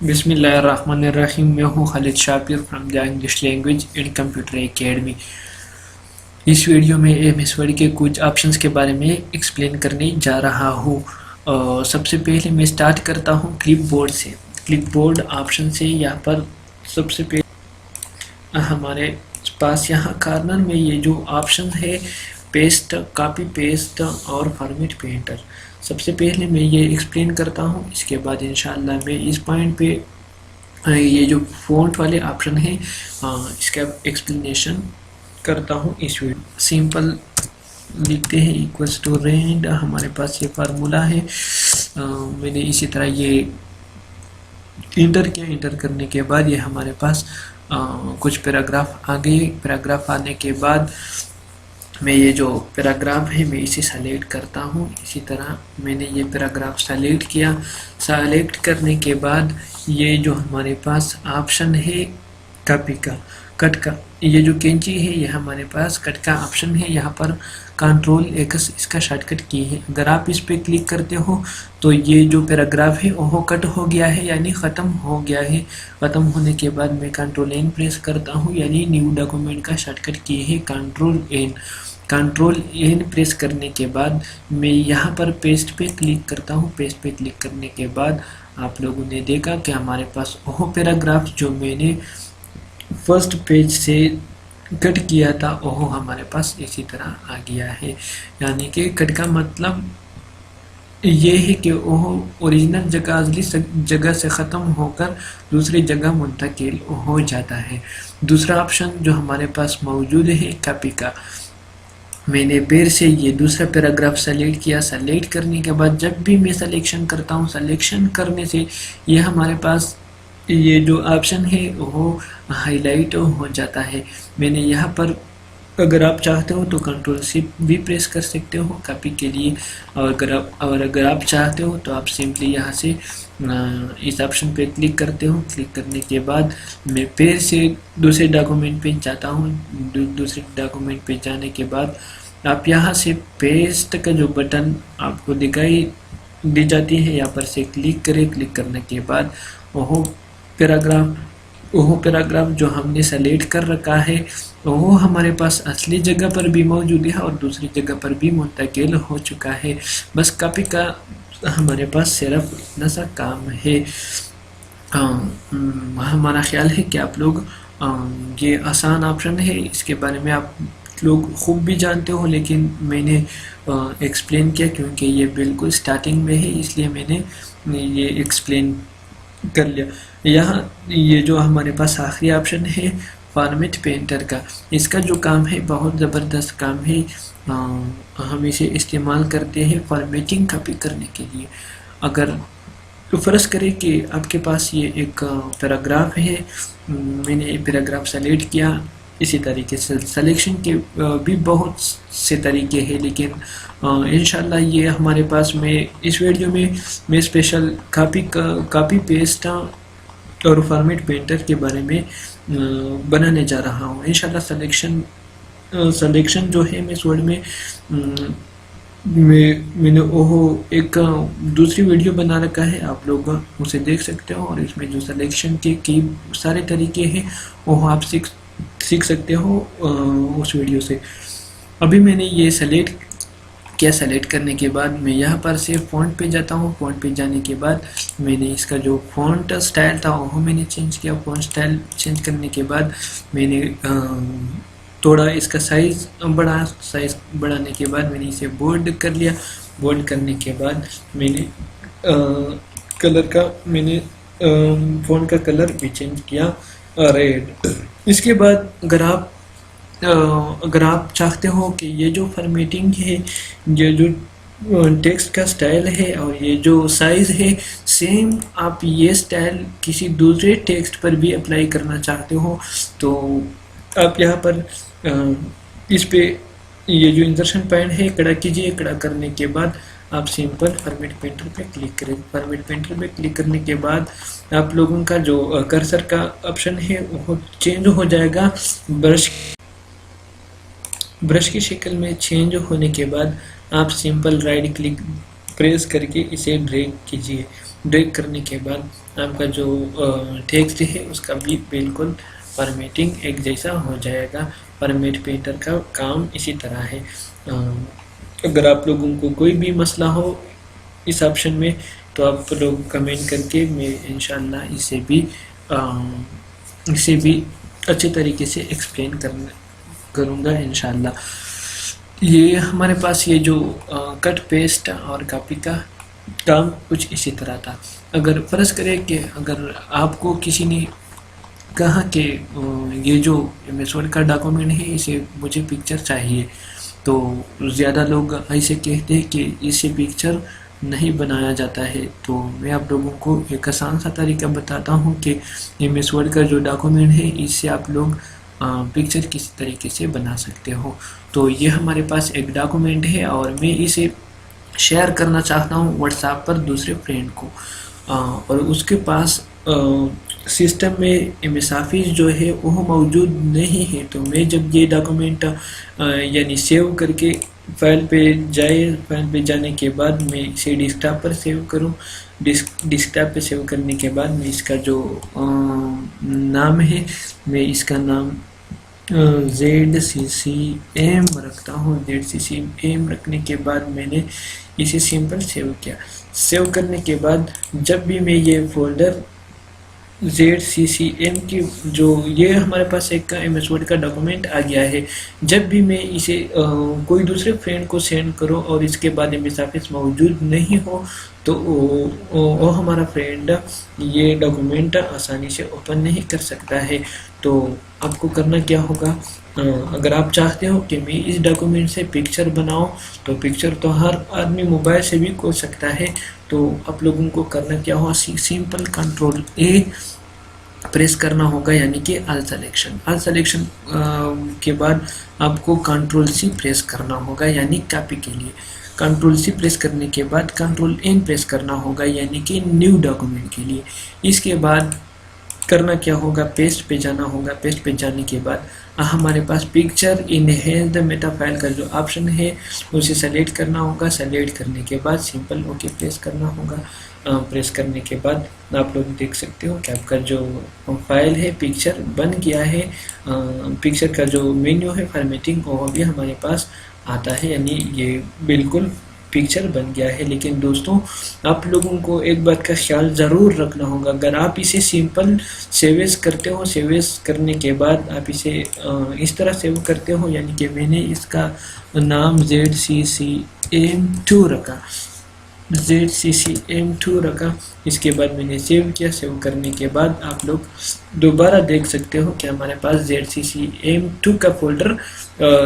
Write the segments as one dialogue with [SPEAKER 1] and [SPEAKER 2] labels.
[SPEAKER 1] बिस्मिल्लाहिर्रहमानिर्रहीम। मैं हूँ Khalid Shakir from the English language and computer academy. इस वीडियो में एमएस वर्ड के कुछ ऑप्शंस के बारे में एक्सप्लेन करने जा रहा हूँ। सबसे पहले मैं स्टार्ट करता हूँ क्लिपबोर्ड से। क्लिपबोर्ड ऑप्शन से यहाँ पर सबसे पहले हमारे पास यहाँ कॉर्नर में ये जो ऑप्शन है पेस्ट, कॉपी पेस्ट और फॉर्मेट पेंटर। सबसे पहले मैं ये एक्सप्लेन करता हूँ, इसके बाद इंशाल्लाह मैं इस पॉइंट पे ये जो फ़ॉन्ट वाले ऑप्शन है इसका एक्सप्लेनेशन करता हूँ। इस वीडियो सिंपल लिखते हैं इक्वल्स टू रेंड, हमारे पास ये फार्मूला है। मैंने इसी तरह ये इंटर किया। इंटर करने के बाद ये हमारे पास कुछ पैराग्राफ आ गए। पैराग्राफ आने के बाद मैं ये जो पैराग्राफ है मैं इसे सेलेक्ट करता हूँ। इसी तरह मैंने ये पैराग्राफ सेलेक्ट किया। सेलेक्ट करने के बाद ये जो हमारे पास ऑप्शन है कॉपी का, कट का, ये जो कैंची है ये हमारे पास कट का ऑप्शन है। यहाँ पर कंट्रोल एक्स इसका शॉर्टकट की है। अगर आप इस पे क्लिक करते हो तो ये जो पैराग्राफ है वो कट हो गया है, यानी ख़त्म हो गया है। ख़त्म होने के बाद मैं कंट्रोल एन प्रेस करता हूँ, यानी न्यू डॉक्यूमेंट का शॉर्टकट की है control N. Control N press करने के बाद मैं यहाँ पर पेस्ट पे क्लिक करता हूँ। पेस्ट पे क्लिक करने के बाद आप लोगों ने देखा कि हमारे पास वो पैराग्राफ जो मैंने फर्स्ट पेज से कट किया था वो हमारे पास इसी तरह आ गया है। यानी कि कट का मतलब ये है कि वो ओरिजिनल जगह, असली जगह से ख़त्म होकर दूसरी जगह मुंतकिल हो जाता है। दूसरा ऑप्शन जो हमारे पास मौजूद है कॉपी का, मैंने फिर से ये दूसरा पैराग्राफ सेलेक्ट किया। सेलेक्ट करने के बाद जब भी मैं सिलेक्शन करता हूँ, सिलेक्शन करने से ये हमारे पास ये जो ऑप्शन है वो हाईलाइट हो जाता है। मैंने यहाँ पर, अगर आप चाहते हो तो कंट्रोल शिफ्ट भी प्रेस कर सकते हो कॉपी के लिए, और अगर आप चाहते हो तो आप सिंपली यहाँ से इस ऑप्शन पे क्लिक करते हो। क्लिक करने के बाद मैं फिर से दूसरे डॉक्यूमेंट पे जाता हूँ। दूसरे डॉक्यूमेंट पे जाने के बाद आप यहाँ से पेस्ट का जो बटन आपको दिखाई दी जाती है, यहाँ पर से क्लिक करें। क्लिक करने के बाद वो पैराग्राफ जो हमने सेलेक्ट कर रखा है वो हमारे पास असली जगह पर भी मौजूद है और दूसरी जगह पर भी मुंतकिल हो चुका है। बस कॉपी का हमारे पास सिर्फ इतना सा काम है। हमारा ख्याल है कि आप लोग ये आसान ऑप्शन है, इसके बारे में आप लोग खूब भी जानते हो, लेकिन मैंने एक्सप्लेन किया क्योंकि ये बिल्कुल स्टार्टिंग में है, इसलिए मैंने ये एक्सप्लेन कर लिया। यहाँ ये जो हमारे पास आखिरी ऑप्शन है फॉर्मेट पेंटर का, इसका जो काम है बहुत ज़बरदस्त काम है। हम इसे इस्तेमाल करते हैं फॉर्मेटिंग कॉपी करने के लिए। अगर तो फ़र्ज़ करें कि आपके पास ये एक पैराग्राफ है, मैंने पैराग्राफ सेलेक्ट किया। इसी तरीके से सिलेक्शन के भी बहुत से तरीके हैं, लेकिन इंशाल्लाह ये हमारे पास में इस वीडियो में मैं स्पेशल कॉपी पेस्ट और फॉर्मेट पेंटर के बारे में बनाने जा रहा हूँ। इंशाल्लाह सिलेक्शन जो है मैं इस वर्ड में मैंने वो एक दूसरी वीडियो बना रखा है, आप लोग उसे देख सकते हो। और इसमें जो सिलेक्शन के सारे तरीके हैं वो आप सीख सकते हो उस वीडियो से। अभी मैंने ये सेलेक्ट किया। सेलेक्ट करने के बाद मैं यहाँ पर से फ़ॉन्ट पे जाता हूँ। फ़ॉन्ट पे जाने के बाद मैंने इसका जो फ़ॉन्ट स्टाइल था वो मैंने चेंज किया। फ़ॉन्ट स्टाइल चेंज करने के बाद मैंने थोड़ा इसका साइज़ बढ़ाने के बाद मैंने इसे बोल्ड कर लिया। बोल्ड करने के बाद मैंने फ़ॉन्ट का कलर भी चेंज किया रेड। इसके बाद अगर आप चाहते हो कि ये जो फॉर्मेटिंग है, ये जो टेक्स्ट का स्टाइल है और ये जो साइज़ है सेम आप ये स्टाइल किसी दूसरे टेक्स्ट पर भी अप्लाई करना चाहते हो तो आप यहाँ पर इस पे ये जो इंसर्शन पॉइंट है कड़ा कीजिए। कड़ा करने के बाद आप सिंपल फॉर्मेट पेंटर पे क्लिक करें। फॉर्मेट पेंटर पे क्लिक करने के बाद आप लोगों का जो कर्सर का ऑप्शन है वो चेंज हो जाएगा। برش کی شکل میں چینج ہونے کے بعد آپ سمپل رائٹ کلک پریس کر کے اسے ڈریگ کیجیے. ڈریگ کرنے کے بعد آپ کا جو ٹیکسٹ ہے اس کا بھی بالکل فارمیٹنگ ایک جیسا ہو جائے گا. فارمیٹ پینٹر کا کام اسی طرح ہے. اگر آپ لوگوں کو کوئی بھی مسئلہ ہو اس آپشن میں تو آپ لوگ کمنٹ کر کے میں انشاءاللہ اسے بھی اچھے طریقے سے ایکسپلین کروں گا انشاءاللہ. یہ ہمارے پاس یہ جو کٹ پیسٹ اور کاپی کا کام کچھ اسی طرح تھا. اگر فرض کرے کہ اگر آپ کو کسی نے کہا کہ یہ جو MS Word کا ڈاکومنٹ ہے اسے مجھے پکچر چاہیے، تو زیادہ لوگ ایسے کہتے ہیں کہ اسے پکچر نہیں بنایا جاتا ہے. تو میں آپ لوگوں کو ایک آسان سا طریقہ بتاتا ہوں کہ MS Word کا جو ڈاکومنٹ ہے اس سے آپ لوگ پکچر کس طریقے سے بنا سکتے ہو. تو یہ ہمارے پاس ایک ڈاکومنٹ ہے اور میں اسے شیئر کرنا چاہتا ہوں واٹس ایپ پر دوسرے فرینڈ کو، اور اس کے پاس سسٹم میں MS Office جو ہے وہ موجود نہیں ہے. تو میں جب یہ ڈاکومنٹ یعنی سیو کر کے فائل پہ جانے کے بعد میں اسے ڈیسک ٹاپ پر سیو کروں. ڈیسک ٹاپ پہ سیو کرنے کے بعد میں اس کا جو نام ہے میں اس کا نام ZCCM رکھتا ہوں. ZCCM رکھنے کے بعد میں نے اسے سمپل سیو کیا. سیو کرنے کے بعد جب بھی میں یہ فولڈر ZCCM کی جو یہ ہمارے پاس ایک MS Word کا ڈاکومنٹ آ گیا ہے، جب بھی میں اسے کوئی دوسرے فرینڈ کو سینڈ کرو اور اس کے بعد MS Office موجود نہیں ہو تو وہ ہمارا فرینڈ یہ ڈاکومنٹ آسانی سے اوپن نہیں کر سکتا ہے. تو آپ کو کرنا کیا ہوگا، اگر آپ چاہتے ہو کہ میں اس ڈاکومنٹ سے پکچر بناؤں تو پکچر تو ہر آدمی موبائل سے بھی کر سکتا ہے. تو آپ لوگوں کو کرنا کیا ہوگا، سمپل کنٹرول A پریس کرنا ہوگا، یعنی کہ آل سلیکشن کے بعد آپ کو کنٹرول C پریس کرنا ہوگا یعنی کاپی کے لیے. کنٹرول C پریس کرنے کے بعد کنٹرول N پریس کرنا ہوگا یعنی کہ نیو ڈاکومنٹ کے لیے. اس کے بعد کرنا کیا ہوگا، پیسٹ پہ جانا ہوگا. پیسٹ پہ جانے کے بعد ہمارے پاس پکچر انہینس میٹا فائل کا جو آپشن ہے اسے سلیکٹ کرنا ہوگا. سلیکٹ کرنے کے بعد سمپل اوکے پریس کرنا ہوگا. پریس کرنے کے بعد آپ لوگ دیکھ سکتے ہو کہ آپ کا جو فائل ہے پکچر بن گیا ہے. پکچر کا جو مینیو ہے فارمیٹنگ وہ بھی ہمارے پاس آتا ہے، یعنی یہ بالکل پکچر بن گیا ہے. لیکن دوستوں آپ لوگوں کو ایک بات کا خیال ضرور رکھنا ہوگا، اگر آپ اسے سمپل سیویز کرتے ہو، سیویز کرنے کے بعد آپ اسے اس طرح سیو کرتے ہو، یعنی کہ میں نے اس کا نام ZCCM2 رکھا. ZCCM2 رکھا. اس کے بعد میں نے سیو کیا. سیو کرنے کے بعد آپ لوگ دوبارہ دیکھ سکتے ہو کہ ہمارے پاس ZCCM2 کا فولڈر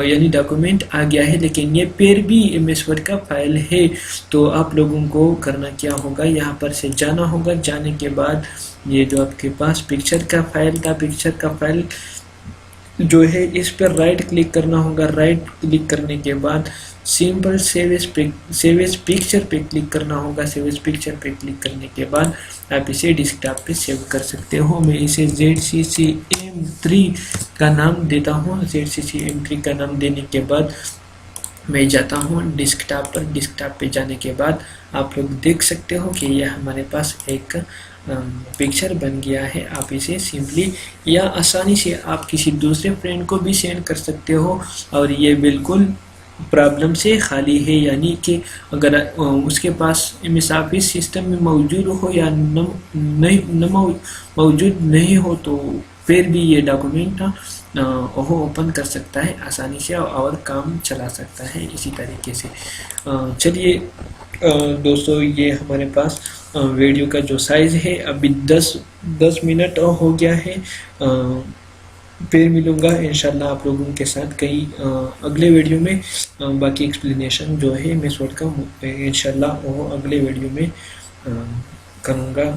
[SPEAKER 1] یعنی ڈاکومنٹ آ گیا ہے، لیکن یہ پھر بھی MS Word کا فائل ہے. تو آپ لوگوں کو کرنا کیا ہوگا، یہاں پر سے جانا ہوگا. جانے کے بعد یہ جو آپ کے پاس پکچر کا فائل جو ہے اس پر رائٹ کلک کرنا ہوگا. رائٹ کلک کرنے کے بعد سمپل سیو ایز پکچر پہ کلک کرنا ہوگا. سیو ایز پکچر پہ کلک کرنے کے بعد آپ اسے ڈیسک ٹاپ پہ سیو کر سکتے ہو. میں اسے ZCCM3 کا نام دیتا ہوں. ZCCM3 کا نام دینے کے بعد میں جاتا ہوں ڈیسک ٹاپ پر. ڈیسک ٹاپ پہ جانے کے بعد آپ لوگ دیکھ سکتے ہو کہ یہ ہمارے پاس ایک پکچر بن گیا ہے. آپ اسے سمپلی یا آسانی سے آپ کسی دوسرے فرینڈ کو بھی سینڈ کر سکتے ہو، اور یہ بالکل پرابلم سے خالی ہے. یعنی کہ اگر اس کے پاس MS Office سسٹم میں موجود ہو یا موجود نہیں ہو تو پھر بھی یہ ڈاکومنٹ وہ اوپن کر سکتا ہے آسانی سے اور کام چلا سکتا ہے اسی طریقے سے. چلیے دوستو، یہ ہمارے پاس ویڈیو کا جو سائز ہے ابھی 10 منٹ ہو گیا ہے. پھر ملوں گا انشاءاللہ آپ لوگوں کے ساتھ کئی اگلے ویڈیو میں. باقی ایکسپلینیشن جو ہے MS Word کا انشاءاللہ وہ اگلے ویڈیو میں کروں گا.